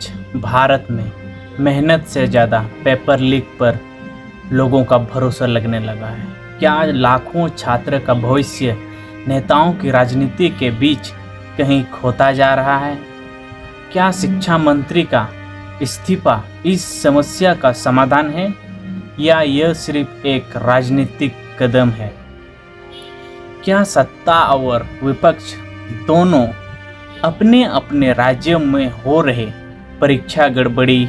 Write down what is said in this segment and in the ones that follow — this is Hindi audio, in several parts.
आज भारत में मेहनत से ज़्यादा पेपर लीक पर लोगों का भरोसा लगने लगा है। क्या आज लाखों छात्र का भविष्य नेताओं की राजनीति के बीच कहीं खोता जा रहा है? क्या शिक्षा मंत्री का इस्तीफा इस समस्या का समाधान है या यह सिर्फ एक राजनीतिक कदम है? क्या सत्ता और विपक्ष दोनों अपने अपने राज्यों में हो रहे परीक्षा गड़बड़ी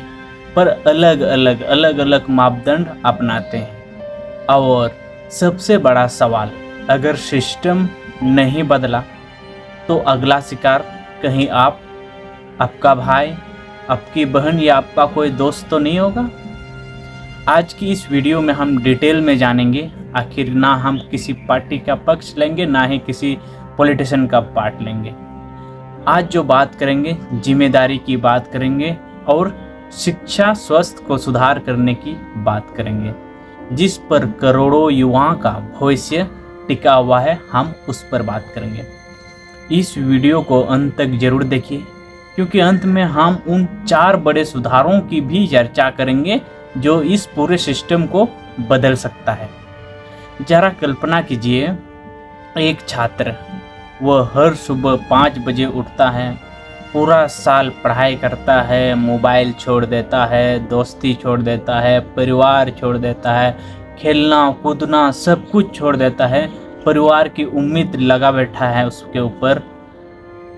पर अलग अलग मापदंड अपनाते हैं? और सबसे बड़ा सवाल, अगर सिस्टम नहीं बदला तो अगला शिकार कहीं आपका भाई, आपकी बहन या आपका कोई दोस्त तो नहीं होगा? आज की इस वीडियो में हम डिटेल में जानेंगे। आखिर ना हम किसी पार्टी का पक्ष लेंगे, ना ही किसी पॉलिटिशियन का पार्ट लेंगे। आज जो बात करेंगे जिम्मेदारी की बात करेंगे और शिक्षा स्वास्थ्य को सुधार करने की बात करेंगे, जिस पर करोड़ों युवाओं का भविष्य टिका हुआ है। हम उस पर बात करेंगे। इस वीडियो को अंत तक जरूर देखिए, क्योंकि अंत में हम उन 4 बड़े सुधारों की भी चर्चा करेंगे जो इस पूरे सिस्टम को बदल सकता है। जरा कल्पना कीजिए, एक छात्र वह हर सुबह 5 बजे उठता है, पूरा साल पढ़ाई करता है, मोबाइल छोड़ देता है, दोस्ती छोड़ देता है, परिवार छोड़ देता है, खेलना कूदना सब कुछ छोड़ देता है, परिवार की उम्मीद लगा बैठा है उसके ऊपर।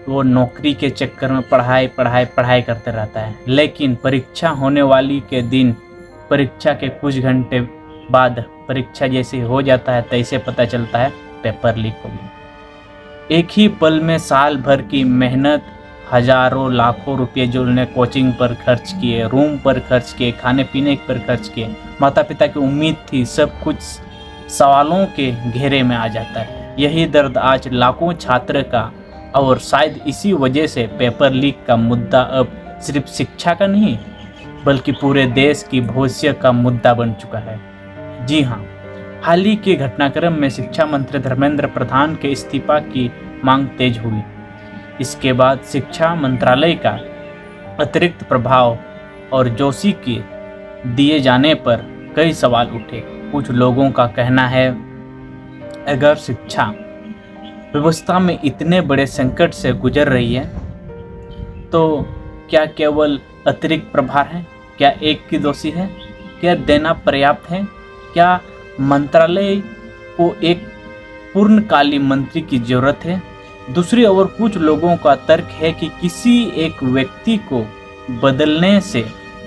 वो नौकरी के चक्कर में पढ़ाई करते रहता है। लेकिन परीक्षा होने वाली के दिन, परीक्षा के कुछ घंटे बाद परीक्षा जैसे हो जाता है तैसे पता चलता है पेपर लीक हो गया। एक ही पल में साल भर की मेहनत, हजारों लाखों रुपए जो उन्होंने कोचिंग पर खर्च किए, रूम पर खर्च किए, खाने पीने पर खर्च किए, माता पिता की उम्मीद थी, सब कुछ सवालों के घेरे में आ जाता है। यही दर्द आज लाखों छात्र का, और शायद इसी वजह से पेपर लीक का मुद्दा अब सिर्फ शिक्षा का नहीं बल्कि पूरे देश की भविष्य का मुद्दा बन चुका है। जी हाँ, हाल ही के घटनाक्रम में शिक्षा मंत्री धर्मेंद्र प्रधान के इस्तीफा की मांग तेज हुई। इसके बाद शिक्षा मंत्रालय का अतिरिक्त प्रभाव और जोशी के दिए जाने पर कई सवाल उठे। कुछ लोगों का कहना है, अगर शिक्षा व्यवस्था में इतने बड़े संकट से गुजर रही है तो क्या केवल अतिरिक्त प्रभार है? क्या एक की दोषी है? क्या देना पर्याप्त है? क्या मंत्रालय को एक पूर्णकालीन मंत्री की जरूरत है? दूसरी ओर कुछ लोगों का तर्क है कि किसी एक व्यक्ति को बदलने से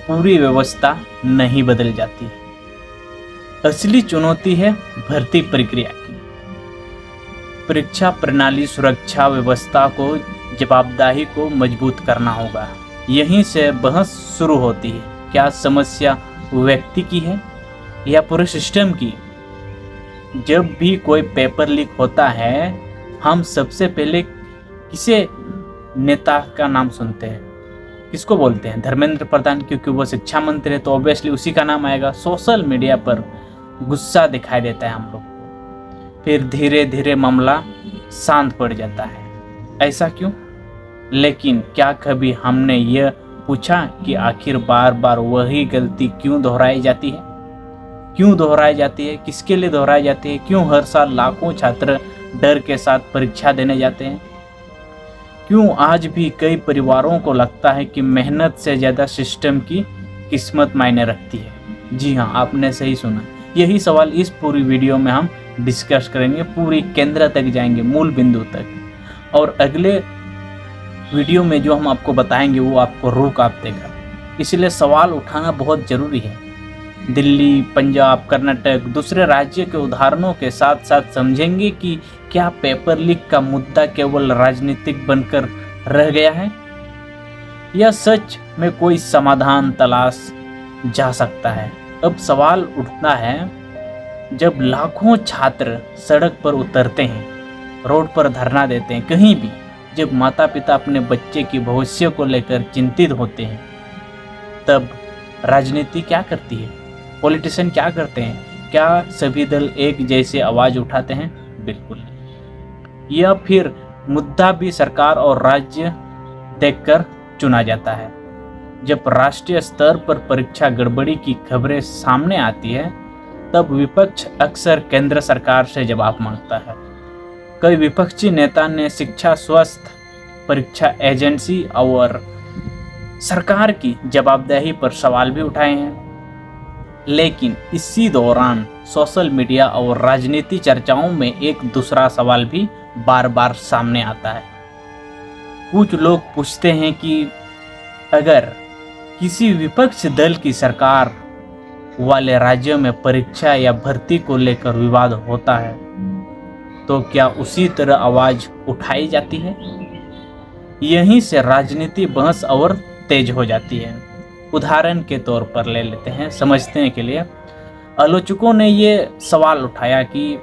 पूरी व्यवस्था नहीं बदल जाती। असली चुनौती है भर्ती प्रक्रिया की। परीक्षा प्रणाली, सुरक्षा व्यवस्था को, जवाबदेही को मजबूत करना होगा। यहीं से बहस शुरू होती है। क्या समस्या व्यक्ति की है या पूरे सिस्टम की? जब भी कोई पेपर लीक होता है, हम सबसे पहले किसे नेता का नाम सुनते हैं? किसको बोलते हैं? धर्मेंद्र प्रधान, क्योंकि वो शिक्षा मंत्री है तो ऑब्वियसली उसी का नाम आएगा। सोशल मीडिया पर गुस्सा दिखाई देता है हम लोग को, फिर धीरे धीरे मामला शांत पड़ जाता है। ऐसा क्यों? लेकिन क्या कभी हमने यह पूछा कि आखिर बार बार वही गलती क्यों दोहराई जाती है? क्यों दोहराई जाती है? किसके लिए दोहराई जाती है? क्यों हर साल लाखों छात्र डर के साथ परीक्षा देने जाते हैं? क्यों आज भी कई परिवारों को लगता है कि मेहनत से ज़्यादा सिस्टम की किस्मत मायने रखती है? जी हाँ, आपने सही सुना। यही सवाल इस पूरी वीडियो में हम डिस्कस करेंगे, पूरी केंद्र तक जाएंगे, मूल बिंदु तक। और अगले वीडियो में जो हम आपको बताएंगे वो आपको रूह कांप देगा। इसलिए सवाल उठाना बहुत ज़रूरी है। दिल्ली, पंजाब, कर्नाटक, दूसरे राज्य के उदाहरणों के साथ साथ समझेंगे कि क्या पेपर लीक का मुद्दा केवल राजनीतिक बनकर रह गया है या सच में कोई समाधान तलाश जा सकता है। अब सवाल उठता है, जब लाखों छात्र सड़क पर उतरते हैं, रोड पर धरना देते हैं, कहीं भी, जब माता पिता अपने बच्चे की भविष्य को लेकर चिंतित होते हैं, तब राजनीति क्या करती है? पॉलिटिशियन क्या करते हैं? क्या सभी दल एक जैसे आवाज उठाते हैं? बिल्कुल नहीं। यह फिर मुद्दा भी सरकार और राज्य देखकर चुना जाता है। जब राष्ट्रीय स्तर पर परीक्षा गड़बड़ी की खबरें सामने आती है तब विपक्ष अक्सर केंद्र सरकार से जवाब मांगता है। कई विपक्षी नेता ने शिक्षा स्वास्थ्य परीक्षा एजेंसी और सरकार की जवाबदेही पर सवाल भी उठाए हैं। लेकिन इसी दौरान सोशल मीडिया और राजनीति चर्चाओं में एक दूसरा सवाल भी बार बार सामने आता है। कुछ लोग पूछते हैं कि अगर किसी विपक्ष दल की सरकार वाले राज्यों में परीक्षा या भर्ती को लेकर विवाद होता है तो क्या उसी तरह आवाज उठाई जाती है? यहीं से राजनीति बहस और तेज हो जाती है। उदाहरण के तौर पर ले लेते हैं समझने के लिए। आलोचकों ने ये सवाल उठाया कि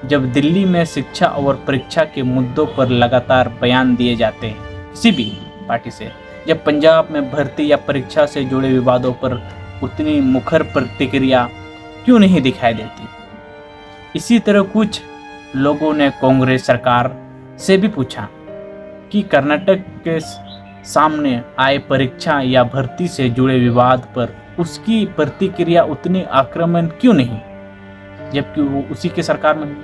जब दिल्ली में शिक्षा और परीक्षा के मुद्दों पर लगातार बयान दिए जाते हैं किसी भी पार्टी से, जब पंजाब में भर्ती या परीक्षा से जुड़े विवादों पर उतनी मुखर प्रतिक्रिया क्यों नहीं दिखाई देती? इसी तरह कुछ लोगों ने कांग्रेस सरकार से भी पूछा कि कर्नाटक के सामने आए परीक्षा या भर्ती से जुड़े विवाद पर उसकी प्रतिक्रिया उतनी आक्रामक क्यों नहीं, जबकि वो उसी के सरकार में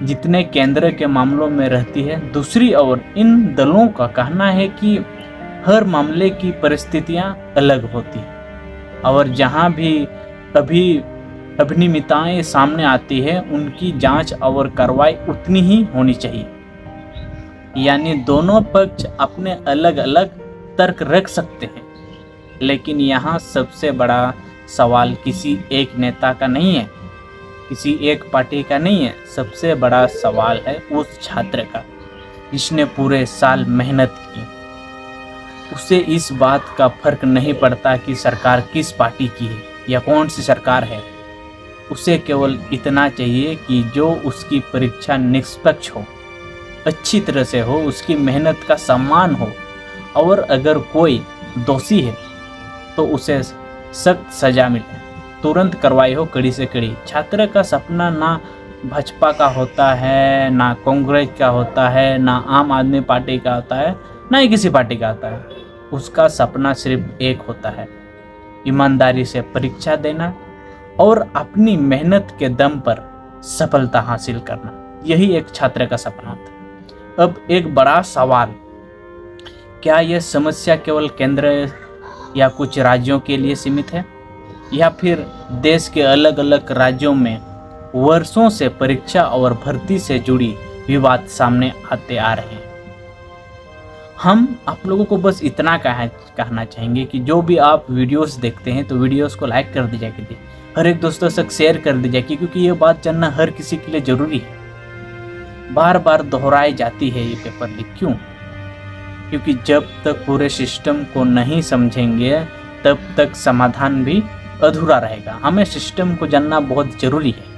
जितने केंद्र के मामलों में रहती है। दूसरी ओर इन दलों का कहना है कि हर मामले की परिस्थितियां अलग होती हैं और जहां भी अनियमितताएं सामने आती है उनकी जांच और कार्रवाई उतनी ही होनी चाहिए। यानी दोनों पक्ष अपने अलग अलग तर्क रख सकते हैं, लेकिन यहाँ सबसे बड़ा सवाल किसी एक नेता का नहीं है, किसी एक पार्टी का नहीं है। सबसे बड़ा सवाल है उस छात्र का जिसने पूरे साल मेहनत की। उसे इस बात का फर्क नहीं पड़ता कि सरकार किस पार्टी की है या कौन सी सरकार है। उसे केवल इतना चाहिए कि जो उसकी परीक्षा निष्पक्ष हो, अच्छी तरह से हो, उसकी मेहनत का सम्मान हो और अगर कोई दोषी है तो उसे सख्त सजा मिले, तुरंत कार्रवाई हो, कड़ी से कड़ी। छात्र का सपना ना भाजपा का होता है, ना कांग्रेस का होता है, ना आम आदमी पार्टी का होता है, ना ही किसी पार्टी का होता है। उसका सपना सिर्फ एक होता है, ईमानदारी से परीक्षा देना और अपनी मेहनत के दम पर सफलता हासिल करना। यही एक छात्र का सपना होता है। अब एक बड़ा सवाल, क्या यह समस्या केवल केंद्र या कुछ राज्यों के लिए सीमित है या फिर देश के अलग अलग राज्यों में वर्षों से परीक्षा और भर्ती से जुड़ी विवाद सामने आते आ रहे हैं? हम आप लोगों को बस इतना कहना चाहेंगे कि जो भी आप वीडियोस देखते हैं तो वीडियोस को लाइक कर दीजिए, हर एक दोस्तों से शेयर कर दीजिए, क्योंकि ये बात जानना हर किसी के लिए ज़रूरी है। बार बार दोहराई जाती है ये पेपर लीक क्यों? क्योंकि जब तक पूरे सिस्टम को नहीं समझेंगे तब तक समाधान भी अधूरा रहेगा। हमें सिस्टम को जानना बहुत ज़रूरी है।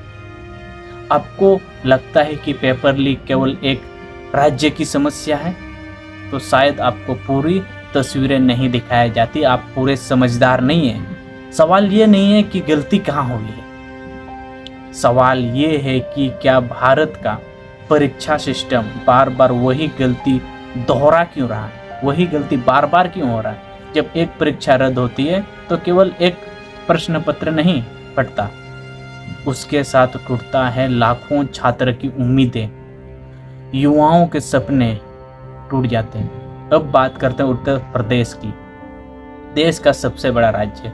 आपको लगता है कि पेपर लीक केवल एक राज्य की समस्या है तो शायद आपको पूरी तस्वीरें नहीं दिखाई जाती, आप पूरे समझदार नहीं हैं। सवाल ये नहीं है कि गलती कहाँ हुई है, सवाल ये है कि क्या भारत का परीक्षा सिस्टम बार बार वही गलती दोहरा क्यों रहा है, वही गलती बार बार क्यों हो रहा है। जब एक परीक्षा रद्द होती है तो केवल एक प्रश्न पत्र नहीं फटता, उसके साथ टूटता है लाखों छात्र की उम्मीदें, युवाओं के सपने टूट जाते हैं। अब बात करते हैं उत्तर प्रदेश की, देश का सबसे बड़ा राज्य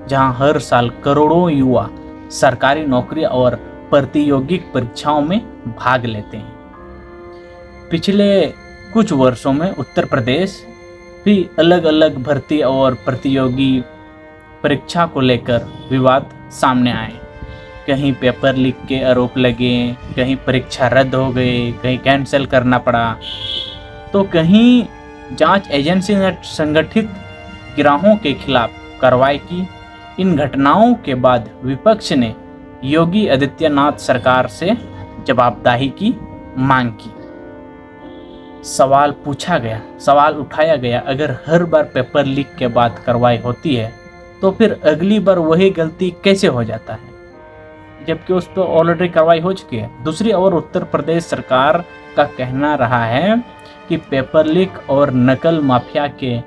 जहां हर साल करोड़ों युवा सरकारी नौकरी और प्रतियोगिक परीक्षाओं में भाग लेते हैं। पिछले कुछ वर्षों में उत्तर प्रदेश भी अलग अलग भर्ती और प्रतियोगी परीक्षा को लेकर विवाद सामने आए। कहीं पेपर लीक के आरोप लगे, कहीं परीक्षा रद्द हो गई, कहीं कैंसिल करना पड़ा, तो कहीं जांच एजेंसी ने संगठित गिरोहों के खिलाफ कार्रवाई की। इन घटनाओं के बाद विपक्ष ने योगी आदित्यनाथ सरकार से जवाबदेही की मांग की। सवाल पूछा गया, सवाल उठाया गया, अगर हर बार पेपर लीक के बाद कार्रवाई होती है तो फिर अगली बार वही गलती कैसे हो जाता है, जबकि उस पर ऑलरेडी कार्रवाई हो चुकी है। दूसरी ओर उत्तर प्रदेश सरकार का कहना रहा है कि पेपर लीक और नकल माफिया के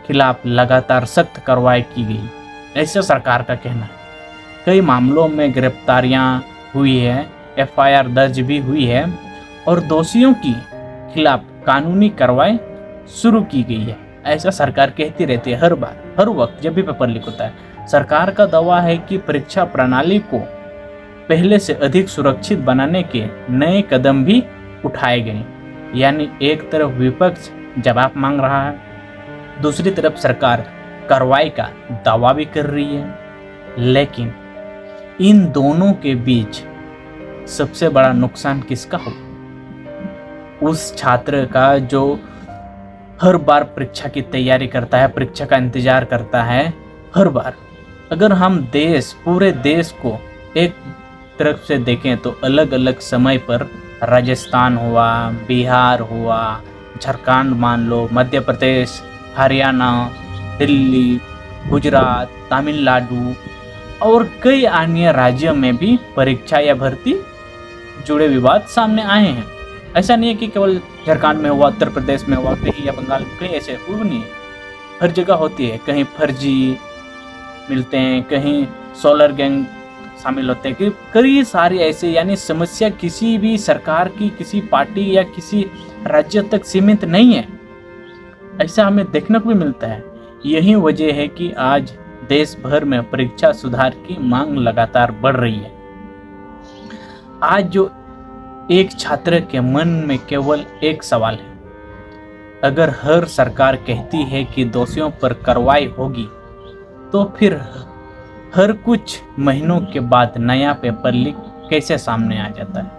खिलाफ लगातार सख्त कार्रवाई की गई, ऐसा सरकार का कहना है। कई मामलों में गिरफ्तारियां हुई है, एफआईआर दर्ज भी हुई है और दोषियों की खिलाफ कानूनी कार्रवाई शुरू की गई है, ऐसा सरकार कहती रहती है हर बार, हर वक्त जब भी पेपर लीक होता है। सरकार का दावा है कि परीक्षा प्रणाली को पहले से अधिक सुरक्षित बनाने के नए कदम भी उठाए गए। यानी एक तरफ विपक्ष जवाब मांग रहा है, दूसरी तरफ सरकार कार्रवाई का दावा भी कर रही है। लेकिन इन दोनों के बीच सबसे बड़ा नुकसान किसका हो? उस छात्र का जो हर बार परीक्षा की तैयारी करता है, परीक्षा का इंतजार करता है हर बार। अगर हम पूरे देश को एक तरफ से देखें तो अलग अलग समय पर राजस्थान हुआ, बिहार हुआ, झारखंड मान लो, मध्य प्रदेश, हरियाणा, दिल्ली, गुजरात, तमिलनाडु और कई अन्य राज्यों में भी परीक्षा या भर्ती जुड़े विवाद सामने आए हैं। ऐसा नहीं है कि केवल झारखंड में हुआ, उत्तर प्रदेश में हुआ, कहीं या बंगाल में, कहीं ऐसे हुआ नहीं है, हर जगह होती है। कहीं फर्जी मिलते हैं, कहीं सोलर गैंग शामिल होते हैं, कि कई सारी ऐसे, यानी समस्या किसी भी सरकार की, किसी पार्टी या किसी राज्य तक सीमित नहीं है, ऐसा हमें देखने को भी मिलता है। यही वजह है कि आज देश भर में परीक्षा सुधार की मांग लगातार बढ़ रही है। आज जो एक छात्र के मन में केवल एक सवाल है, अगर हर सरकार कहती है कि दोषियों पर कार्रवाई होगी, तो फिर हर कुछ महीनों के बाद नया पेपर लीक कैसे सामने आ जाता है?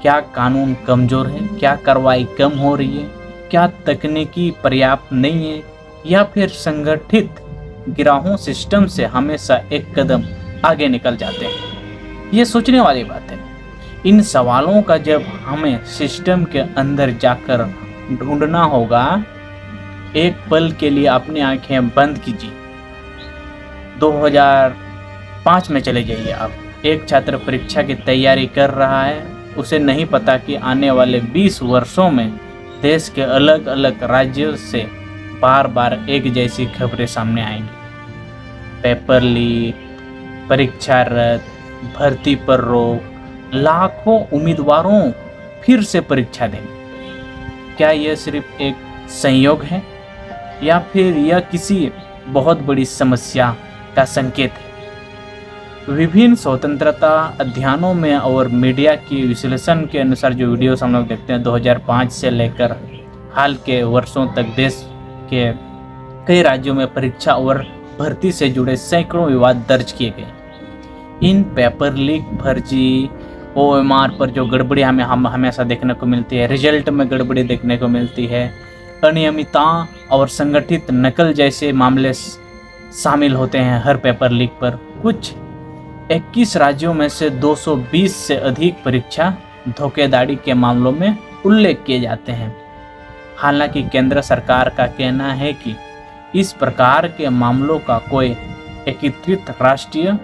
क्या कानून कमजोर है? क्या कार्रवाई कम हो रही है? क्या तकनीकी पर्याप्त नहीं है? या फिर संगठित गिरोहों सिस्टम से हमेशा एक कदम आगे निकल जाते हैं? ये सोचने वाली बात है। इन सवालों का जब हमें सिस्टम के अंदर जाकर ढूंढना होगा, एक पल के लिए अपनी आंखें बंद कीजिए, 2005 में चले जाइए आप। एक छात्र परीक्षा की तैयारी कर रहा है, उसे नहीं पता कि आने वाले 20 वर्षों में देश के अलग अलग राज्यों से बार बार एक जैसी खबरें सामने आएंगी। पेपर लीक, परीक्षा रद्द, भर्ती पर रोक, लाखों उम्मीदवारों फिर से परीक्षा देंगे। क्या यह सिर्फ एक संयोग है या फिर यह किसी बहुत बड़ी समस्या का संकेत है? विभिन्न स्वतंत्रता अध्ययनों में और मीडिया की विश्लेषण के अनुसार जो वीडियोस हम लोग देखते हैं, 2005 से लेकर हाल के वर्षों तक देश के कई राज्यों में परीक्षा और भर्ती से जुड़े सैकड़ों विवाद दर्ज किए गए। इन पेपर लीक, फर्जी, ओएमआर पर जो गड़बड़ी हमें हमेशा देखने को मिलती है, रिजल्ट में गड़बड़ी देखने को मिलती है, अनियमितता और संगठित नकल जैसे मामले शामिल होते हैं हर पेपर लीक पर। कुछ 21 राज्यों में से 220 से अधिक परीक्षा धोखेधड़ी के मामलों में उल्लेख किए जाते हैं। हालांकि केंद्र सरकार का कहना है कि इस प्रकार के मामलों का कोई एकीकृत राष्ट्रीय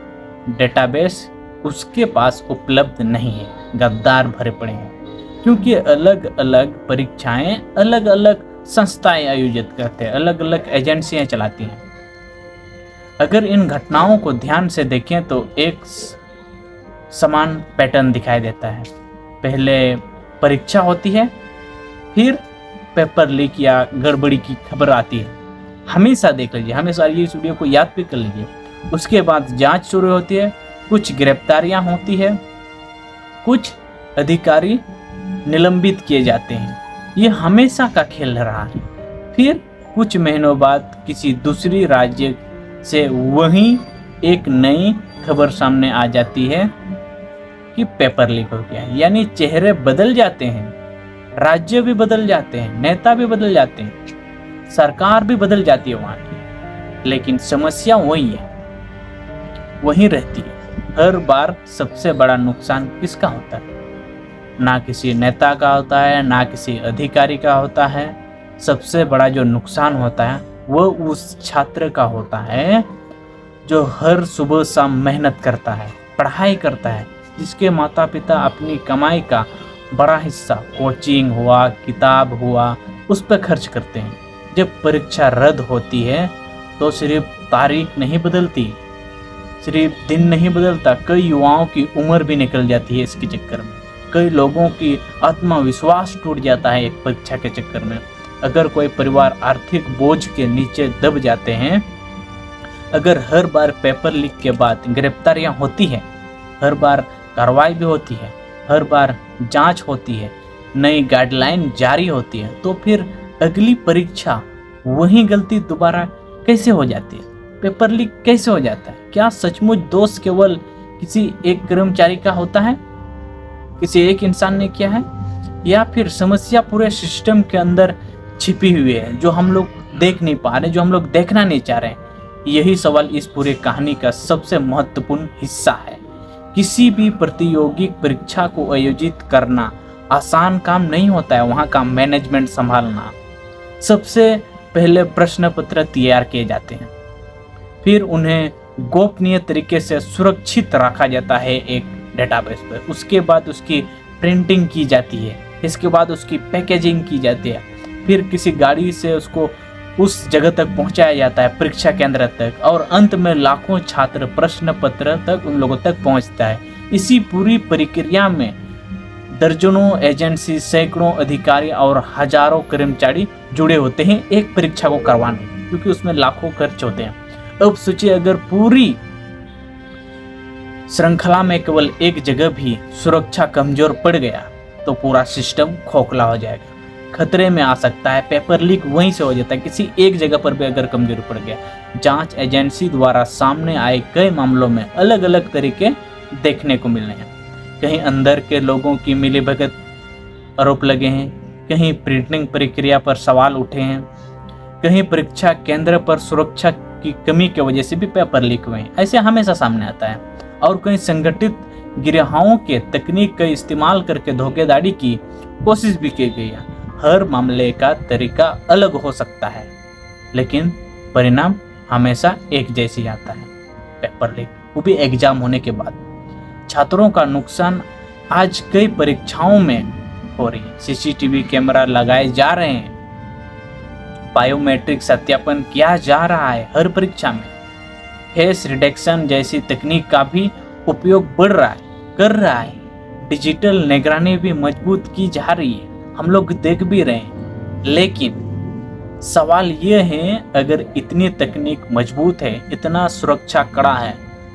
डेटाबेस उसके पास उपलब्ध नहीं है। गद्दार भरे पड़े हैं, क्योंकि अलग अलग परीक्षाएं अलग अलग संस्थाएं आयोजित करते हैं, अलग अलग एजेंसियां चलाती हैं। अगर इन घटनाओं को ध्यान से देखें तो एक समान पैटर्न दिखाई देता है। पहले परीक्षा होती है, फिर पेपर लीक या गड़बड़ी की खबर आती है। हमेशा देख लीजिए, हमेशा ये इस वीडियो को याद भी कर लीजिए। उसके बाद जांच शुरू होती है, कुछ गिरफ्तारियां होती है, कुछ अधिकारी निलंबित किए जाते हैं। ये हमेशा का खेल रहा है। फिर कुछ महीनों बाद किसी दूसरी राज्य से वही एक नई खबर सामने आ जाती है कि पेपर लीक हो गया। यानी चेहरे बदल जाते हैं, राज्य भी बदल जाते हैं, नेता भी बदल जाते हैं, सरकार भी बदल जाती है वहाँ की, लेकिन समस्या वही है, वही रहती है। हर बार सबसे बड़ा नुकसान किसका होता है? ना किसी नेता का होता है, ना किसी अधिकारी का होता है। सबसे बड़ा जो नुकसान होता है वो उस छात्र का होता है जो हर सुबह शाम मेहनत करता है, पढ़ाई करता है, जिसके माता पिता अपनी कमाई का बड़ा हिस्सा कोचिंग हुआ, किताब हुआ, उस पर खर्च करते हैं। जब परीक्षा रद्द होती है तो सिर्फ तारीख नहीं बदलती, सिर्फ दिन नहीं बदलता, कई युवाओं की उम्र भी निकल जाती है इसके चक्कर में। कई लोगों की आत्मविश्वास टूट जाता है एक परीक्षा के चक्कर में। अगर कोई परिवार आर्थिक बोझ के नीचे दब जाते हैं, अगर हर बार पेपर लीक के बाद गिरफ्तारियां होती हैं, हर बार कार्रवाई भी होती है, हर बार जांच होती है, नई गाइडलाइन जारी होती है, तो फिर अगली परीक्षा वही गलती दोबारा कैसे हो जाती है? पेपर लीक कैसे हो जाता है? क्या सचमुच दोष केवल किसी एक कर्मचारी का होता है, किसी एक इंसान ने किया है, या फिर समस्या पूरे सिस्टम के अंदर छिपी हुई है जो हम लोग देख नहीं पा रहे, जो हम लोग देखना नहीं चाह रहे? यही सवाल इस पूरी कहानी का सबसे महत्वपूर्ण हिस्सा है। किसी भी प्रतियोगी परीक्षा को आयोजित करना आसान काम नहीं होता है, वहाँ का मैनेजमेंट संभालना। सबसे पहले प्रश्न पत्र तैयार किए जाते हैं, फिर उन्हें गोपनीय तरीके से सुरक्षित रखा जाता है एक डेटाबेस पर। उसके बाद उसकी प्रिंटिंग की जाती है, इसके बाद उसकी पैकेजिंग की जाती है, फिर किसी गाड़ी से उसको उस जगह तक पहुंचाया जाता है, परीक्षा केंद्र तक, और अंत में लाखों छात्र प्रश्न पत्र तक उन लोगों तक पहुंचता है। इसी पूरी प्रक्रिया में दर्जनों एजेंसी, सैकड़ों अधिकारी और हजारों कर्मचारी जुड़े होते हैं एक परीक्षा को करवाने, क्योंकि उसमें लाखों खर्च होते हैं। अब सोचिए, अगर पूरी श्रृंखला में केवल एक जगह भी सुरक्षा कमजोर पड़ गया तो पूरा सिस्टम खोखला हो जाएगा, खतरे में आ सकता है। पेपर लीक वहीं से हो जाता है, किसी एक जगह पर भी अगर कमजोर पड़ गया। जांच एजेंसी द्वारा सामने आए कई मामलों में अलग अलग तरीके देखने को मिले हैं। कहीं अंदर के लोगों की मिलीभगत आरोप लगे हैं, कहीं प्रिंटिंग प्रक्रिया पर सवाल उठे हैं, कहीं परीक्षा केंद्र पर सुरक्षा की कमी की वजह से भी पेपर लीक हुए हैं, ऐसे हमेशा सामने आता है। और कहीं संगठित गिरोहों के तकनीक का इस्तेमाल करके धोखेधड़ी की कोशिश भी की गई है। हर मामले का तरीका अलग हो सकता है, लेकिन परिणाम हमेशा एक जैसी आता है, पेपर लीक, वो भी एग्जाम होने के बाद। छात्रों का नुकसान आज कई परीक्षाओं में हो रही है। सीसीटीवी कैमरा लगाए जा रहे हैं, बायोमेट्रिक सत्यापन किया जा रहा है हर परीक्षा में, फेस रिडक्शन जैसी तकनीक का भी उपयोग बढ़ रहा है, कर रहा है, डिजिटल निगरानी भी मजबूत की जा रही है, हम लोग देख भी रहे हैं। लेकिन सवाल ये है, अगर इतनी तकनीक मजबूत है, इतना सुरक्षा कड़ा है,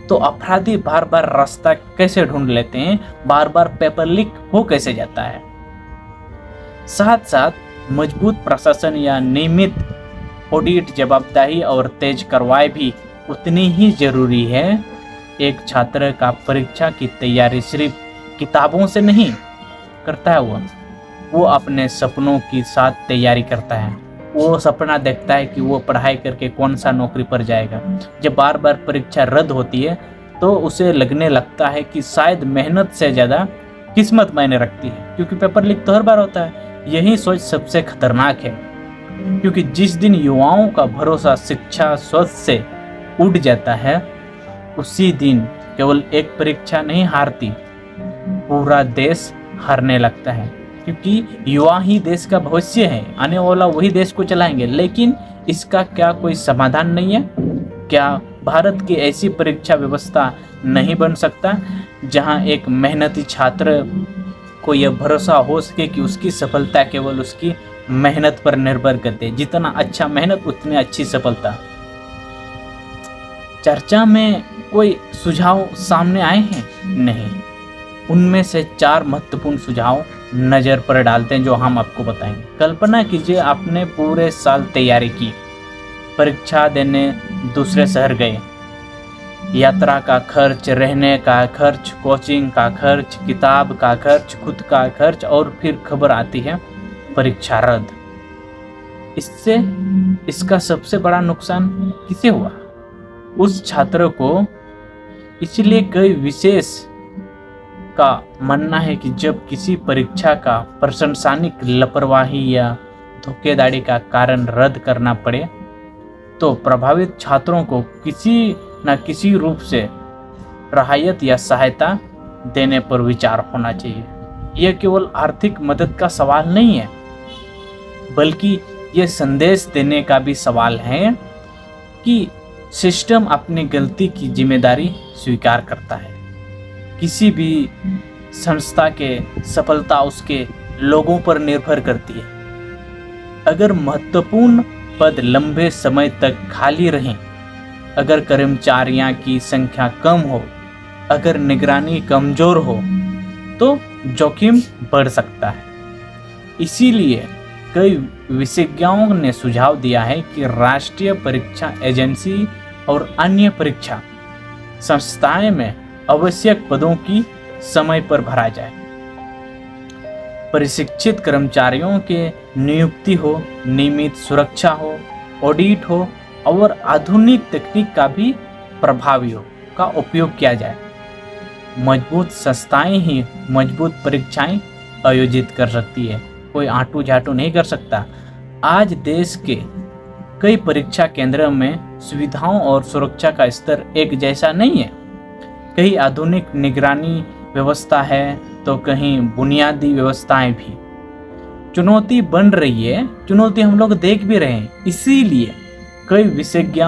तो अपराधी बार बार रास्ता कैसे ढूंढ लेते हैं, बार बार पेपर लीक हो कैसे जाता है? साथ साथ मजबूत प्रशासन या नियमित ऑडिट, जवाबदेही और तेज कार्रवाई भी उतनी ही जरूरी है। एक छात्र का परीक्षा की तैयारी सिर्फ किताबों से नहीं करता है, वो अपने सपनों के साथ तैयारी करता है। वो सपना देखता है कि वो पढ़ाई करके कौन सा नौकरी पर जाएगा। जब बार बार परीक्षा रद्द होती है तो उसे लगने लगता है कि शायद मेहनत से ज़्यादा किस्मत मायने रखती है, क्योंकि पेपर लीक तो हर बार होता है। यही सोच सबसे खतरनाक है, क्योंकि जिस दिन युवाओं का भरोसा शिक्षा स्वस्थ से उठ जाता है, उसी दिन केवल एक परीक्षा नहीं हारती, पूरा देश हारने लगता है। क्योंकि युवा ही देश का भविष्य है, आने वाला वही देश को चलाएंगे। लेकिन इसका क्या कोई समाधान नहीं है? क्या भारत की ऐसी परीक्षा व्यवस्था नहीं बन सकता जहां एक मेहनती छात्र को यह भरोसा हो सके कि उसकी सफलता केवल उसकी मेहनत पर निर्भर करती है, जितना अच्छा मेहनत उतनी अच्छी सफलता। चर्चा में कोई सुझाव सामने आए हैं? नहीं। उनमें से 4 महत्वपूर्ण सुझाव नज़र पर डालते हैं जो हम आपको बताएंगे। कल्पना कीजिए, आपने पूरे साल तैयारी की, परीक्षा देने दूसरे शहर गए, यात्रा का खर्च, रहने का खर्च, कोचिंग का खर्च, किताब का खर्च, खुद का खर्च, और फिर खबर आती है परीक्षा रद्द। इसका सबसे बड़ा नुकसान किसे हुआ? उस छात्र को। इसलिए कई विशेष का मानना है कि जब किसी परीक्षा का प्रशासनिक लापरवाही या धोखेधड़ी का कारण रद्द करना पड़े, तो प्रभावित छात्रों को किसी न किसी रूप से राहत या सहायता देने पर विचार होना चाहिए। यह केवल आर्थिक मदद का सवाल नहीं है, बल्कि ये संदेश देने का भी सवाल है कि सिस्टम अपनी गलती की जिम्मेदारी स्वीकार करता है। किसी भी संस्था के सफलता उसके लोगों पर निर्भर करती है। अगर महत्वपूर्ण पद लंबे समय तक खाली रहें, अगर कर्मचारियों की संख्या कम हो, अगर निगरानी कमजोर हो, तो जोखिम बढ़ सकता है। इसीलिए कई विशेषज्ञों ने सुझाव दिया है कि राष्ट्रीय परीक्षा एजेंसी और अन्य परीक्षा संस्थाएं में आवश्यक पदों की समय पर भरा जाए। प्रशिक्षित कर्मचारियों के नियुक्ति हो, नियमित सुरक्षा हो, ऑडिट हो और आधुनिक तकनीक का भी प्रभावी हो का उपयोग किया जाए। मजबूत संस्थाएं ही मजबूत परीक्षाएं आयोजित कर सकती है, कोई आंटू झाटू नहीं कर सकता। आज देश के कई परीक्षा केंद्रों में सुविधाओं और सुरक्षा का स्तर एक जैसा नहीं है। कहीं आधुनिक निगरानी व्यवस्था है तो कहीं बुनियादी व्यवस्थाएं भी चुनौती बन रही है। चुनौती हम लोग देख भी रहे हैं। इसीलिए कई विशेषज्ञ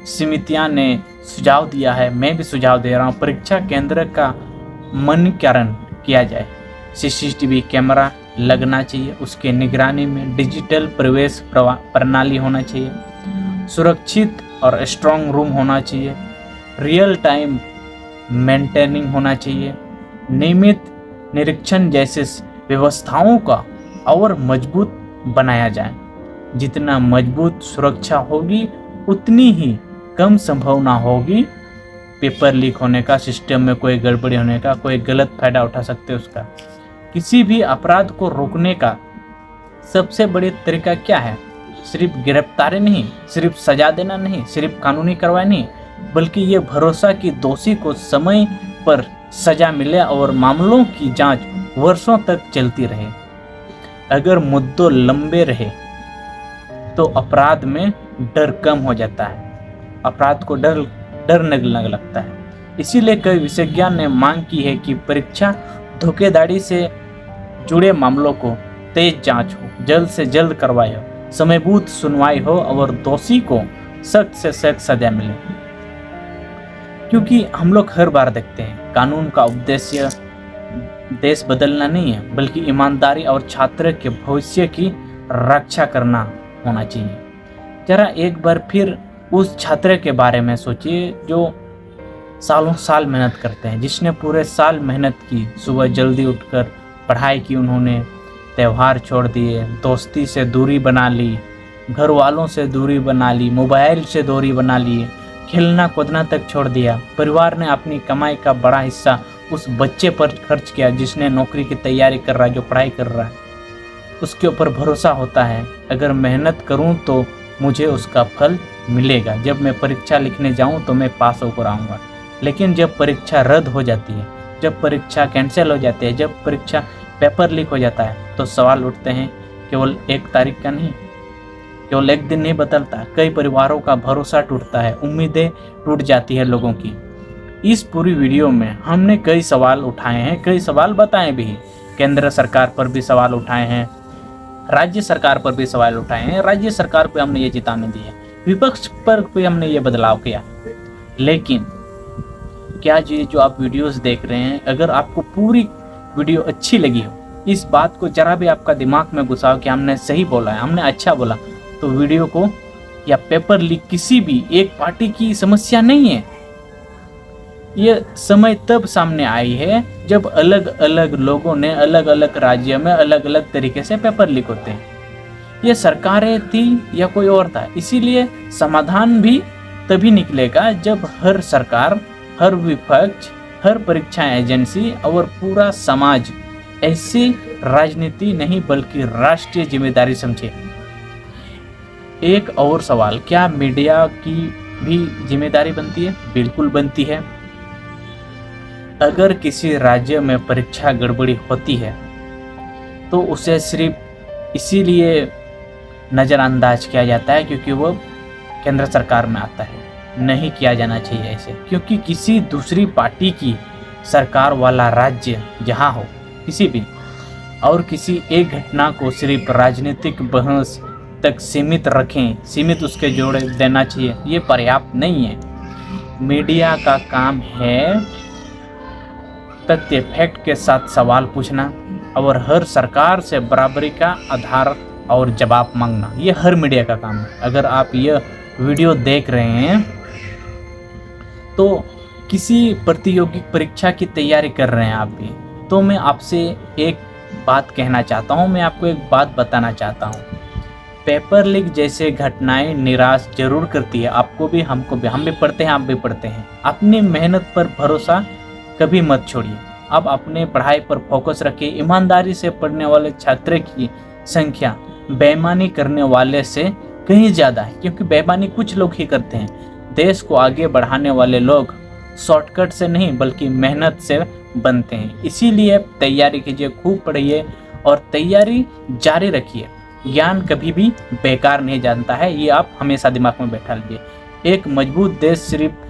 समितियां ने सुझाव दिया है, मैं भी सुझाव दे रहा हूँ, परीक्षा केंद्र का मॉनिटरिंग किया जाए। सीसीटीवी कैमरा लगना चाहिए, उसके निगरानी में डिजिटल प्रवेश प्रणाली होना चाहिए, सुरक्षित और स्ट्रॉन्ग रूम होना चाहिए, रियल टाइम मेंटेनिंग होना चाहिए, नियमित निरीक्षण जैसे व्यवस्थाओं का और मजबूत बनाया जाए। जितना मजबूत सुरक्षा होगी उतनी ही कम संभावना होगी पेपर लीक होने का, सिस्टम में कोई गड़बड़ी होने का, कोई गलत फायदा उठा सकते उसका। किसी भी अपराध को रोकने का सबसे बड़ी तरीका क्या है? सिर्फ गिरफ्तारी नहीं, सिर्फ सजा देना नहीं, सिर्फ कानूनी कार्रवाई नहीं, बल्कि ये भरोसा कि दोषी को समय पर सजा मिले और मामलों की जांच वर्षों तक चलती रहे। अगर मुद्दों लंबे रहे तो अपराध में डर कम हो जाता है, अपराध को डर लगने लगता है। इसीलिए कई विशेषज्ञों ने मांग की है कि परीक्षा धोखाधड़ी से जुड़े मामलों को तेज जांच हो, जल्द से जल्द करवाई हो, समयबद्ध सुनवाई हो और दोषी को सख्त से सख्त सजा मिले। क्योंकि हम लोग हर बार देखते हैं कानून का उद्देश्य देश बदलना नहीं है, बल्कि ईमानदारी और छात्र के भविष्य की रक्षा करना होना चाहिए। जरा एक बार फिर उस छात्र के बारे में सोचिए जो सालों साल मेहनत करते हैं, जिसने पूरे साल मेहनत की, सुबह जल्दी उठकर पढ़ाई की, उन्होंने त्यौहार छोड़ दिए, दोस्ती से दूरी बना ली, घर वालों से दूरी बना ली, मोबाइल से दूरी बना ली, खेलना कूदना तक छोड़ दिया। परिवार ने अपनी कमाई का बड़ा हिस्सा उस बच्चे पर खर्च किया जिसने नौकरी की तैयारी कर रहा है, जो पढ़ाई कर रहा है। उसके ऊपर भरोसा होता है अगर मेहनत करूं तो मुझे उसका फल मिलेगा, जब मैं परीक्षा लिखने जाऊं तो मैं पास होकर आऊँगा। लेकिन जब परीक्षा रद्द हो जाती है, जब परीक्षा कैंसिल हो जाती है, जब परीक्षा पेपर लीक हो जाता है, तो सवाल उठते हैं केवल एक तारीख का नहीं, केवल एक दिन नहीं बदलता, कई परिवारों का भरोसा टूटता है, उम्मीदें टूट जाती है लोगों की। इस पूरी वीडियो में हमने कई सवाल उठाए हैं, कई सवाल बताए भी हैं। केंद्र सरकार पर भी सवाल उठाए हैं, राज्य सरकार पर भी सवाल उठाए हैं। राज्य सरकार पे हमने ये चेतावनी दी है, विपक्ष पर भी हमने ये बदलाव किया। लेकिन क्या ये जो आप वीडियोस देख रहे हैं, अगर आपको पूरी वीडियो अच्छी लगी हो, इस बात को जरा भी आपका दिमाग में घुसाओ कि हमने सही बोला है, हमने अच्छा बोला, तो वीडियो को या पेपर लीक किसी भी एक पार्टी की समस्या नहीं है। ये समय तब सामने आई है जब अलग अलग लोगों ने अलग अलग राज्यों में अलग अलग तरीके से पेपर लीक होते हैं। ये सरकारें थी या कोई और था, इसीलिए समाधान भी तभी निकलेगा जब हर सरकार, हर विपक्ष, हर परीक्षा एजेंसी और पूरा समाज ऐसी राजनीति नहीं बल्कि राष्ट्रीय जिम्मेदारी समझे। एक और सवाल, क्या मीडिया की भी जिम्मेदारी बनती है? बिल्कुल बनती है। अगर किसी राज्य में परीक्षा गड़बड़ी होती है तो उसे सिर्फ इसीलिए नज़रअंदाज किया जाता है क्योंकि वो केंद्र सरकार में आता है। नहीं किया जाना चाहिए ऐसे, क्योंकि किसी दूसरी पार्टी की सरकार वाला राज्य जहाँ हो किसी भी, और किसी एक घटना को सिर्फ राजनीतिक बहस तक सीमित रखें, सीमित उसके जोड़े देना चाहिए, ये पर्याप्त नहीं है। मीडिया का काम है तथ्य फैक्ट के साथ सवाल पूछना और हर सरकार से बराबरी का आधार और जवाब मांगना, ये हर मीडिया का काम है। अगर आप ये वीडियो देख रहे हैं तो किसी प्रतियोगी परीक्षा की तैयारी कर रहे हैं आप भी, तो मैं आपसे एक बात कहना चाहता हूँ, मैं आपको एक बात बताना चाहता हूँ। पेपर लीक जैसे घटनाएं निराश जरूर करती है, आपको भी, हमको भी, हम भी पढ़ते हैं, आप भी पढ़ते हैं। अपनी मेहनत पर भरोसा कभी मत छोड़िए। आप अपने पढ़ाई पर फोकस रखिए। ईमानदारी से पढ़ने वाले छात्र की संख्या बेईमानी करने वाले से कहीं ज़्यादा है, क्योंकि बेईमानी कुछ लोग ही करते हैं। देश को आगे बढ़ाने वाले लोग शॉर्टकट से नहीं बल्कि मेहनत से बनते हैं। इसीलिए तैयारी कीजिए, खूब पढ़िए और तैयारी जारी रखिए। ज्ञान कभी भी बेकार नहीं जानता है, ये आप हमेशा दिमाग में बैठा लीजिए। एक मजबूत देश सिर्फ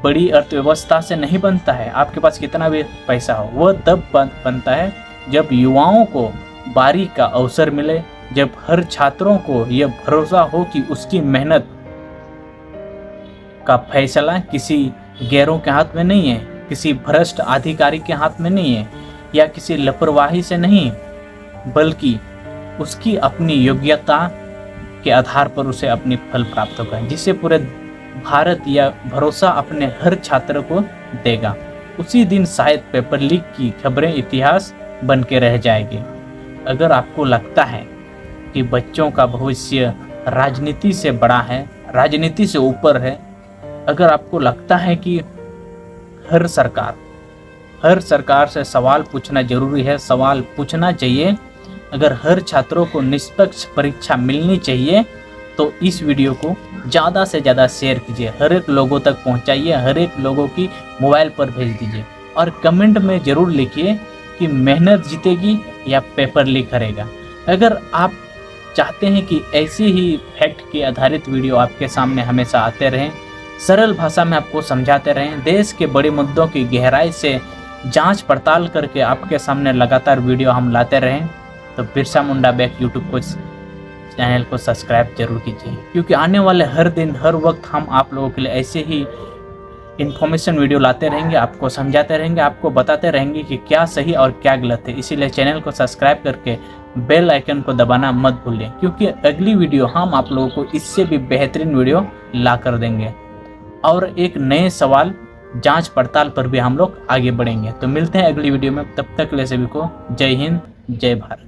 बड़ी अर्थव्यवस्था से नहीं बनता है, आपके पास कितना भी पैसा हो, वह तब बनता है जब युवाओं को बारी का अवसर मिले, जब हर छात्रों को यह भरोसा हो कि उसकी मेहनत का फैसला किसी गैरों के हाथ में नहीं है, किसी भ्रष्ट अधिकारी के हाथ में नहीं है या किसी लापरवाही से नहीं, बल्कि उसकी अपनी योग्यता के आधार पर उसे अपनी फल प्राप्त होगा, जिससे पूरे भारत यह भरोसा अपने हर छात्र को देगा। उसी दिन शायद पेपर लीक की खबरें इतिहास बन के रह जाएगी। अगर आपको लगता है कि बच्चों का भविष्य राजनीति से बड़ा है, राजनीति से ऊपर है, अगर आपको लगता है कि हर सरकार से सवाल पूछना जरूरी है, सवाल पूछना चाहिए, अगर हर छात्रों को निष्पक्ष परीक्षा मिलनी चाहिए, तो इस वीडियो को ज़्यादा से ज़्यादा शेयर कीजिए, हर एक लोगों तक पहुंचाइए, हर एक लोगों की मोबाइल पर भेज दीजिए और कमेंट में ज़रूर लिखिए कि मेहनत जीतेगी या पेपर लीक करेगा। अगर आप चाहते हैं कि ऐसी ही फैक्ट के आधारित वीडियो आपके सामने हमेशा आते रहें, सरल भाषा में आपको समझाते रहें, देश के बड़े मुद्दों की गहराई से जांच पड़ताल करके आपके सामने लगातार वीडियो हम लाते रहें, तो बिरसा मुंडा बैक यूट्यूब को चैनल को सब्सक्राइब जरूर कीजिए, क्योंकि आने वाले हर दिन हर वक्त हम आप लोगों के लिए ऐसे ही इन्फॉर्मेशन वीडियो लाते रहेंगे, आपको समझाते रहेंगे, आपको बताते रहेंगे कि क्या सही और क्या गलत है। इसीलिए चैनल को सब्सक्राइब करके बेल आइकन को दबाना मत भूलिए, क्योंकि अगली वीडियो हम आप लोगों को इससे भी बेहतरीन वीडियो ला कर देंगे और एक नए सवाल जांच पड़ताल पर भी हम लोग आगे बढ़ेंगे। तो मिलते हैं अगली वीडियो में, तब तक के लिए सभी को जय हिंद, जय भारत।